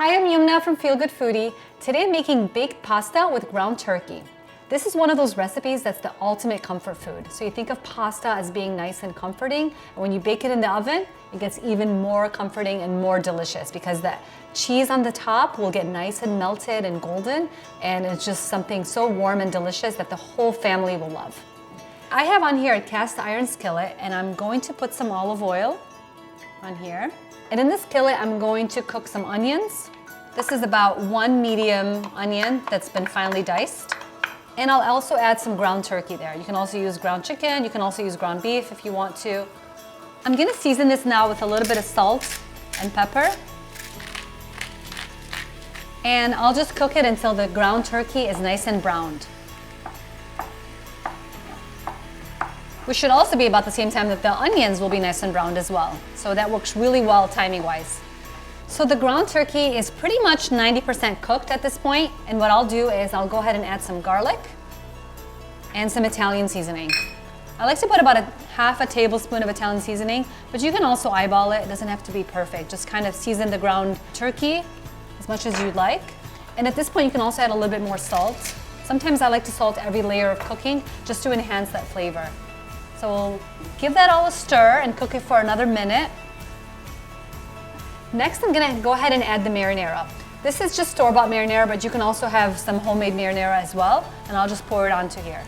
Hi, I'm Yumna from Feel Good Foodie. Today I'm making baked pasta with ground turkey. This is one of those recipes that's the ultimate comfort food. So you think of pasta as being nice and comforting, and when you bake it in the oven, it gets even more comforting and more delicious because the cheese on the top will get nice and melted and golden, and it's just something so warm and delicious that the whole family will love. I have on here a cast iron skillet, and I'm going to put some olive oil on here. And in this skillet, I'm going to cook some onions. This is about 1 medium onion that's been finely diced. And I'll also add some ground turkey there. You can also use ground chicken, you can also use ground beef if you want to. I'm gonna season this now with a little bit of salt and pepper. And I'll just cook it until the ground turkey is nice and browned. Which should also be about the same time that the onions will be nice and browned as well. So that works really well timing-wise. So the ground turkey is pretty much 90% cooked at this point, and what I'll do is I'll go ahead and add some garlic and some Italian seasoning. I like to put about half a tablespoon of Italian seasoning, but you can also eyeball it. It doesn't have to be perfect. Just kind of season the ground turkey as much as you'd like. And at this point, you can also add a little bit more salt. Sometimes I like to salt every layer of cooking just to enhance that flavor. So we'll give that all a stir and cook it for another minute. Next, I'm gonna go ahead and add the marinara. This is just store-bought marinara, but you can also have some homemade marinara as well, and I'll just pour it onto here.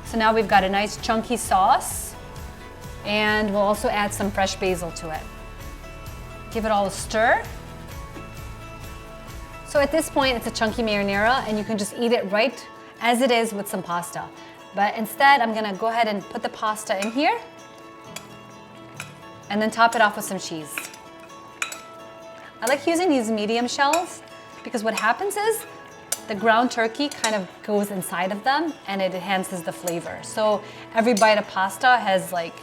So now we've got a nice chunky sauce, and we'll also add some fresh basil to it. Give it all a stir. So at this point, it's a chunky marinara, and you can just eat it right as it is with some pasta. But instead, I'm gonna go ahead and put the pasta in here and then top it off with some cheese. I like using these medium shells because what happens is the ground turkey kind of goes inside of them and it enhances the flavor. So every bite of pasta has like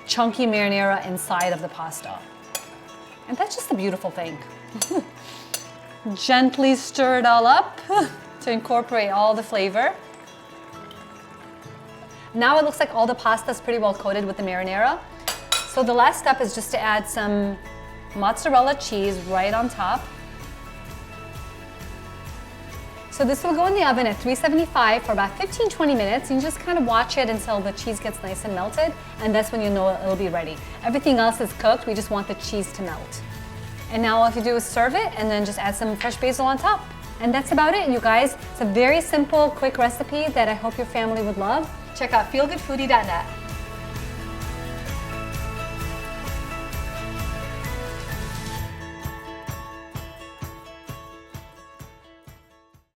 chunky marinara inside of the pasta. And that's just a beautiful thing. Gently stir it all up to incorporate all the flavor. Now it looks like all the pasta is pretty well coated with the marinara. So the last step is just to add some mozzarella cheese right on top. So this will go in the oven at 375 for about 15-20 minutes. You just kind of watch it until the cheese gets nice and melted, and that's when you know it'll be ready. Everything else is cooked, we just want the cheese to melt. And now all you do is serve it and then just add some fresh basil on top. And that's about it, you guys. It's a very simple, quick recipe that I hope your family would love. Check out feelgoodfoodie.net.